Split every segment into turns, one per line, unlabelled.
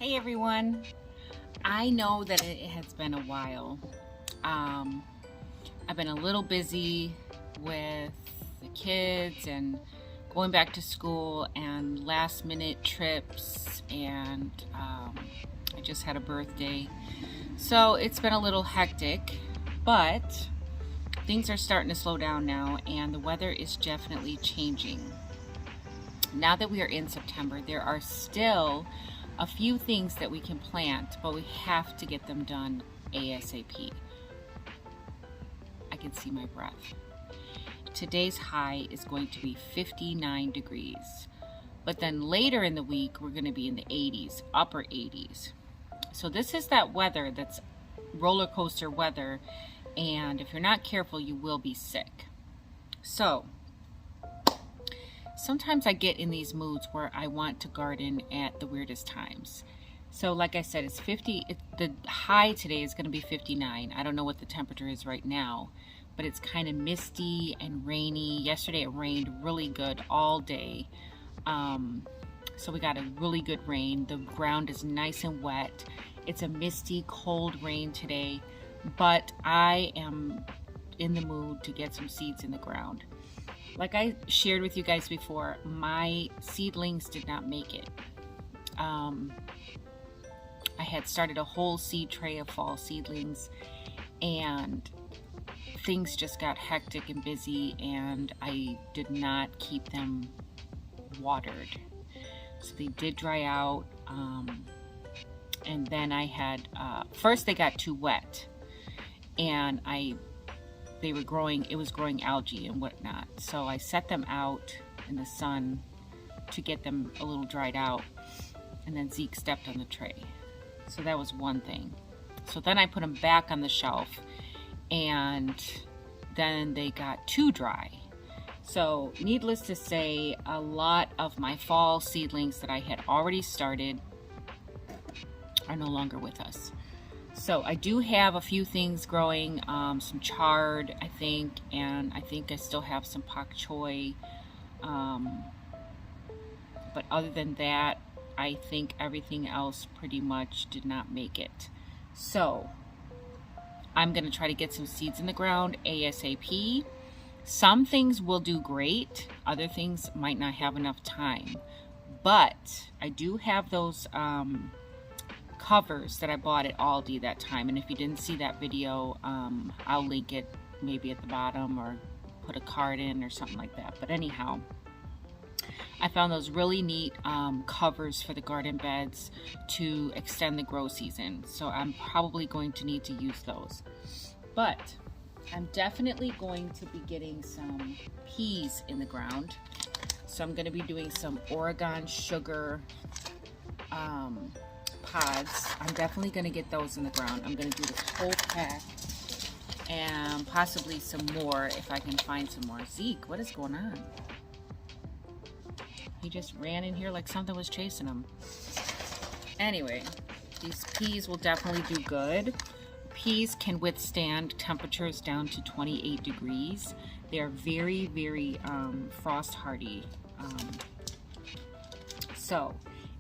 Hey everyone, I know that it has been a while. I've been a little busy with the kids and going back to school and last minute trips, and I just had a birthday. So it's been a little hectic, but things are starting to slow down now and the weather is definitely changing. Now that we are in September, there are still a few things that we can plant, but we have to get them done ASAP. I can see my breath. Today's high is going to be 59 degrees, but then later in the week we're going to be in the 80s, upper 80s. So this is that weather that's roller coaster weather, and if you're not careful you will be sick. So sometimes I get in these moods where I want to garden at the weirdest times. So like I said, it's 50, the high today is going to be 59. I don't know what the temperature is right now, but it's kind of misty and rainy. Yesterday it rained really good all day. So we got a really good rain. The ground is nice and wet. It's a misty, cold rain today, but I am in the mood to get some seeds in the ground. Like I shared with you guys before, my seedlings did not make it. I had started a whole seed tray of fall seedlings and things just got hectic and busy and I did not keep them watered. So they did dry out, and then I had, first they got too wet and they were growing, it was growing algae and whatnot. So I set them out in the sun to get them a little dried out, and then Zeke stepped on the tray. So that was one thing. So then I put them back on the shelf and then they got too dry. So needless to say, a lot of my fall seedlings that I had already started are no longer with us. So I do have a few things growing, some chard, I think, and I think I still have some pak choi. But other than that, I think everything else pretty much did not make it. So I'm going to try to get some seeds in the ground ASAP. Some things will do great, other things might not have enough time. But I do have those covers that I bought at Aldi that time, and if you didn't see that video, I'll link it maybe at the bottom or put a card in or something like that. But anyhow, I found those really neat covers for the garden beds to extend the grow season, so I'm probably going to need to use those. But I'm definitely going to be getting some peas in the ground, so I'm going to be doing some Oregon sugar pods. I'm definitely going to get those in the ground. I'm going to do this whole pack and possibly some more if I can find some more. Zeke, what is going on? He just ran in here like something was chasing him. Anyway, these peas will definitely do good. Peas can withstand temperatures down to 28 degrees. They are very, very frost hardy.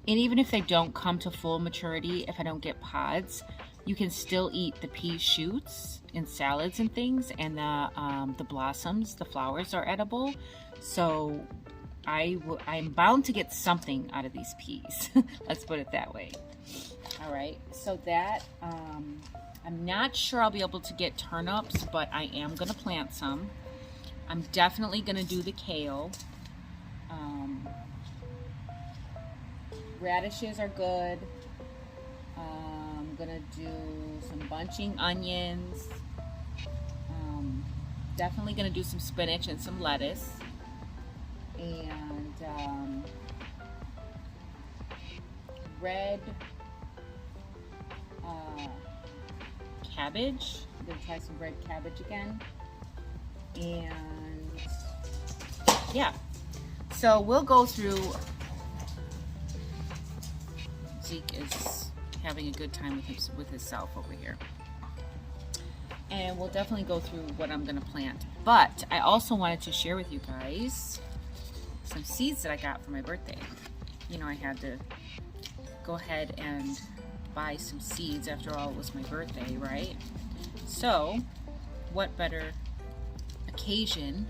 And even if they don't come to full maturity, if I don't get pods, you can still eat the pea shoots in salads and things, and the blossoms, the flowers are edible. So I'm bound to get something out of these peas. Let's put it that way. All right, so that, I'm not sure I'll be able to get turnips, but I am gonna plant some. I'm definitely gonna do the kale. Radishes are good. I'm gonna do some bunching onions. Definitely gonna do some spinach and some lettuce. And red cabbage. I'm gonna try some red cabbage again. And yeah, so we'll go through. Zeke is having a good time with himself over here. And we'll definitely go through what I'm gonna plant. But I also wanted to share with you guys some seeds that I got for my birthday. You know, I had to go ahead and buy some seeds. After all, it was my birthday, right? So what better occasion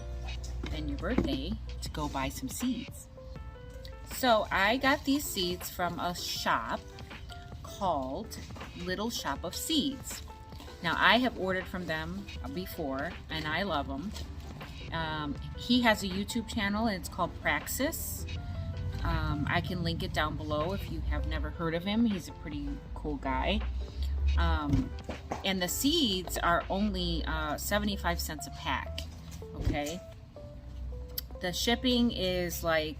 than your birthday to go buy some seeds? So I got these seeds from a shop called Little Shop of Seeds. Now I have ordered from them before and I love them. He has a YouTube channel and it's called Praxis. I can link it down below if you have never heard of him. He's a pretty cool guy. And the seeds are only 75 cents a pack, okay? The shipping is like,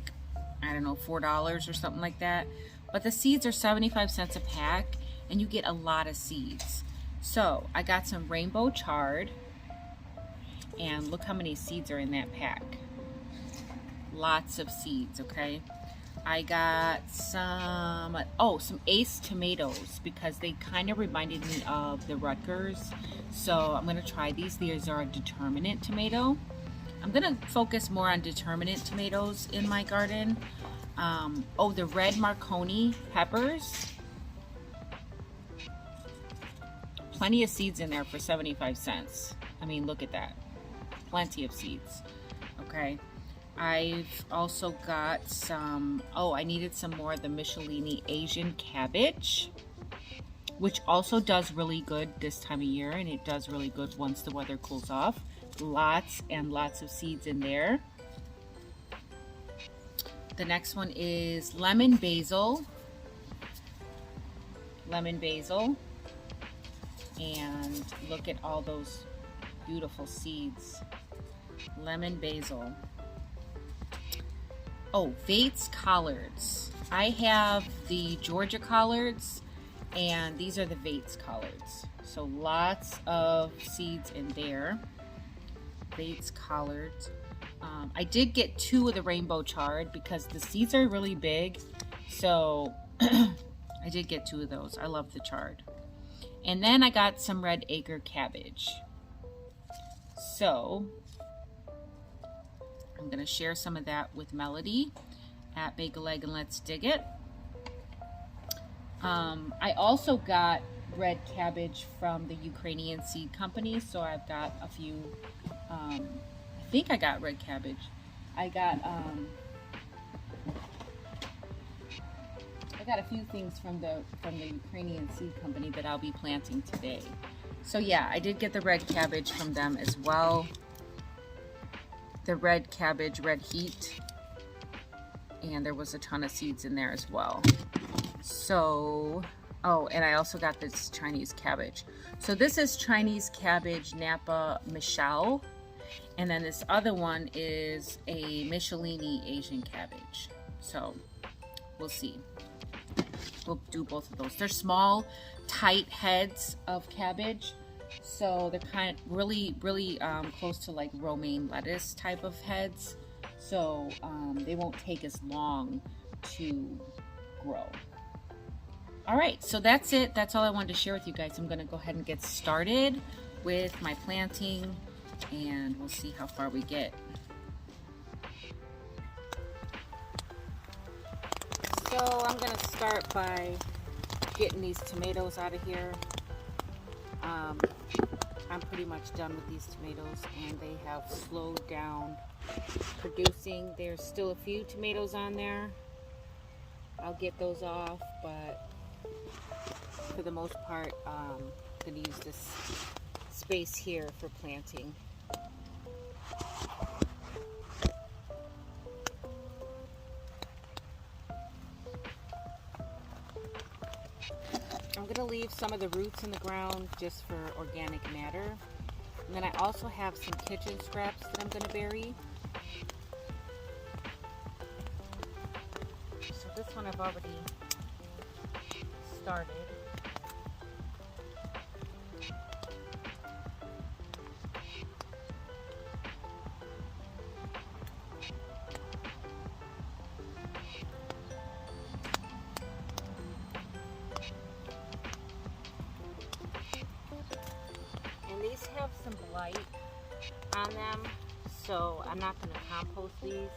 I don't know, $4 or something like that. But the seeds are 75 cents a pack and you get a lot of seeds. So I got some rainbow chard and look how many seeds are in that pack. Lots of seeds, okay? I got some Ace tomatoes because they kind of reminded me of the Rutgers. So I'm gonna try these. These are a determinate tomato. I'm gonna focus more on determinate tomatoes in my garden. The red Marconi peppers. Plenty of seeds in there for 75 cents. I mean, look at that. Plenty of seeds, okay? I've also got some, I needed some more of the Michelini Asian cabbage, which also does really good this time of year, and it does really good once the weather cools off. Lots and lots of seeds in there. The next one is lemon basil. Lemon basil. And look at all those beautiful seeds. Lemon basil. Beets collards. I have the Georgia collards and these are the Beets collards. So lots of seeds in there. Beets collards. I did get 2 of the rainbow chard because the seeds are really big. So I did get 2 of those. I love the chard. And then I got some red acre cabbage. So I'm going to share some of that with Melody at Bagel Egg and Let's Dig It. I also got red cabbage from the Ukrainian seed company, so I've got a few. I think I got red cabbage. I got a few things from the Ukrainian seed company that I'll be planting today. So yeah, I did get the red cabbage from them as well. The red cabbage, red heat, and there was a ton of seeds in there as well. So, and I also got this Chinese cabbage. So this is Chinese cabbage Napa Michelle, and then this other one is a Michelini Asian cabbage. So we'll see. We'll do both of those. They're small, tight heads of cabbage. So they're kind of really close to like romaine lettuce type of heads. So they won't take as long to grow. All right, so that's it. That's all I wanted to share with you guys. I'm gonna go ahead and get started with my planting and we'll see how far we get. So I'm gonna start by getting these tomatoes out of here. I'm pretty much done with these tomatoes and they have slowed down producing. There's still a few tomatoes on there. I'll get those off, but for the most part, I'm going to use this space here for planting. I'm going to leave some of the roots in the ground just for organic matter. And then I also have some kitchen scraps that I'm going to bury. So this one I've already started. These have some blight on them, so I'm not going to compost these.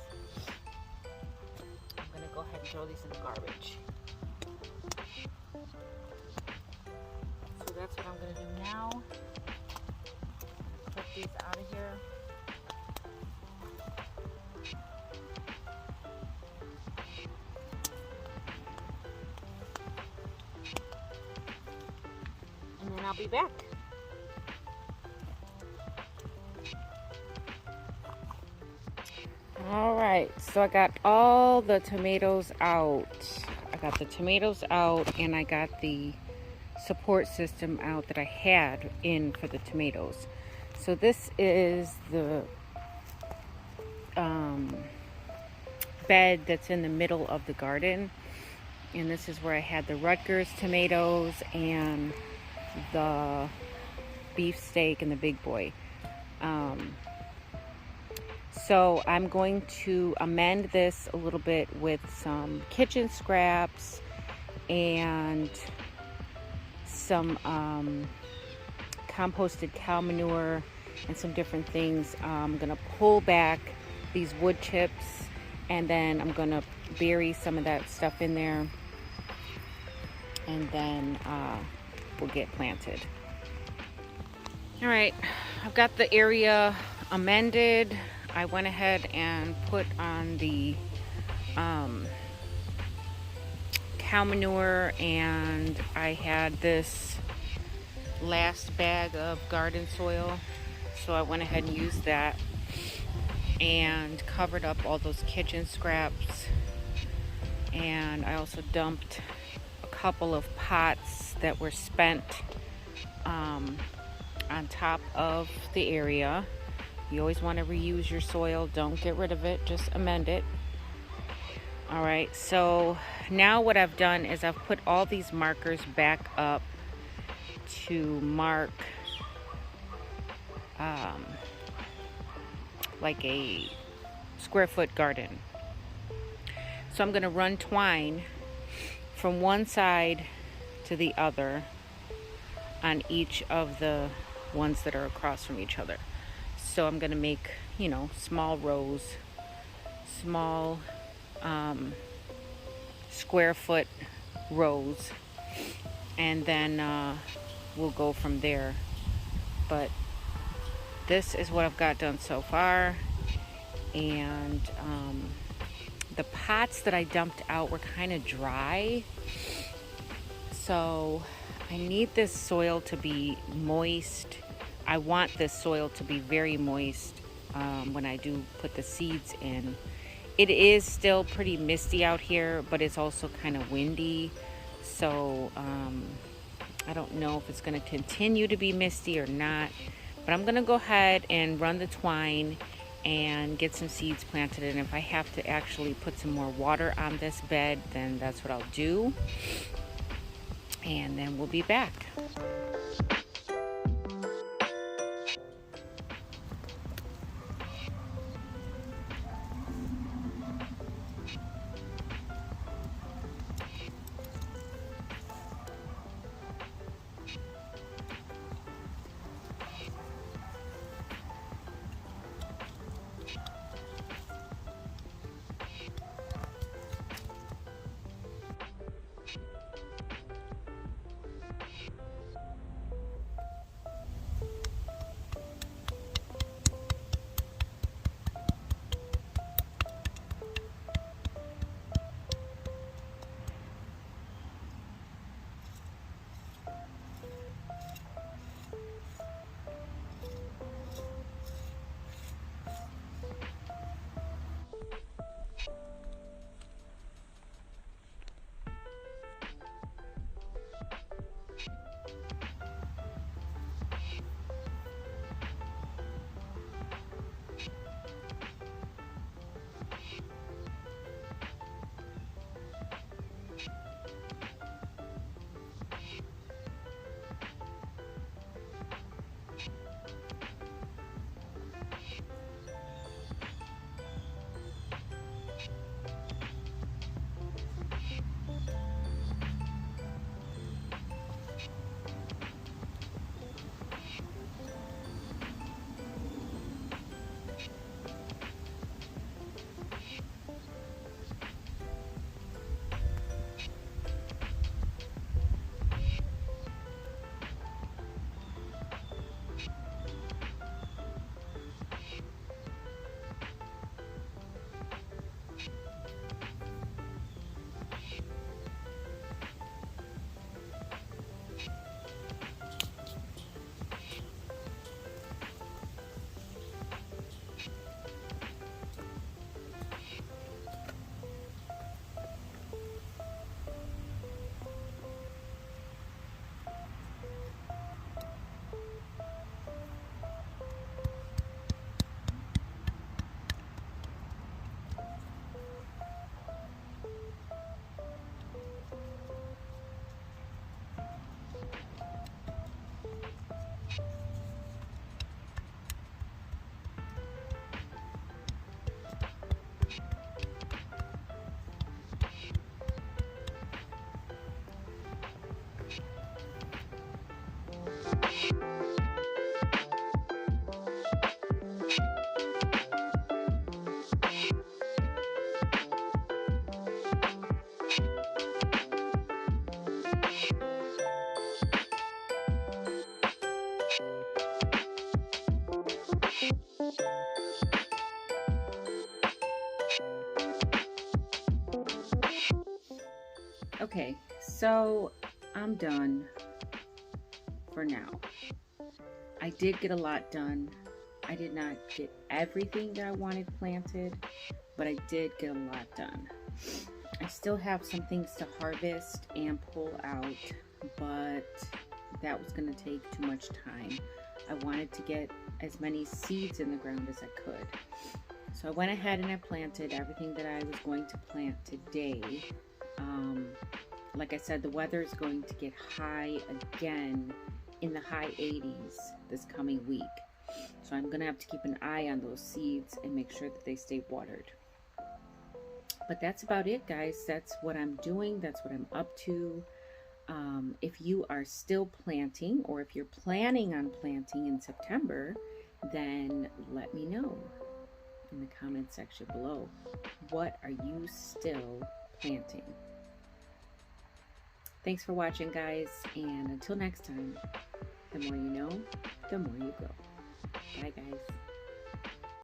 I'm going to go ahead and throw these in the garbage. now, put these out of here. And then I'll be back. All right, so I got all the tomatoes out. I got the tomatoes out, and I got the support system out that I had in for the tomatoes. So this is the bed that's in the middle of the garden, and this is where I had the Rutgers tomatoes and the beefsteak and the big boy. So I'm going to amend this a little bit with some kitchen scraps and some composted cow manure and some different things. I'm going to pull back these wood chips, and then I'm going to bury some of that stuff in there, and then we'll get planted. All right, I've got the area amended. I went ahead and put on the cow manure, and I had this last bag of garden soil, so I went ahead and used that and covered up all those kitchen scraps. And I also dumped a couple of pots that were spent on top of the area. You always want to reuse your soil. Don't get rid of it, just amend it. All right, so now what I've done is I've put all these markers back up to mark like a square foot garden. So I'm going to run twine from one side to the other on each of the ones that are across from each other. So I'm going to make, small rows, small square foot rows, and then we'll go from there. But this is what I've got done so far, and the pots that I dumped out were kind of dry, so I need this soil to be moist. I want this soil to be very moist when I do put the seeds in. It is still pretty misty out here, but it's also kind of windy, so I don't know if it's going to continue to be misty or not, but I'm going to go ahead and run the twine and get some seeds planted. And if I have to actually put some more water on this bed, then that's what I'll do, and then we'll be back. Okay, so I'm done for now. I did get a lot done. I did not get everything that I wanted planted, but I did get a lot done. I still have some things to harvest and pull out, but that was going to take too much time. I wanted to get as many seeds in the ground as I could. So I went ahead and I planted everything that I was going to plant today. Like I said, the weather is going to get high again in the high 80s this coming week. So I'm going to have to keep an eye on those seeds and make sure that they stay watered. But that's about it, guys. That's what I'm doing. That's what I'm up to. If you are still planting, or if you're planning on planting in September, then let me know in the comment section below. What are you still planting? Thanks for watching, guys, and until next time, the more you know, the more you grow. Bye, guys.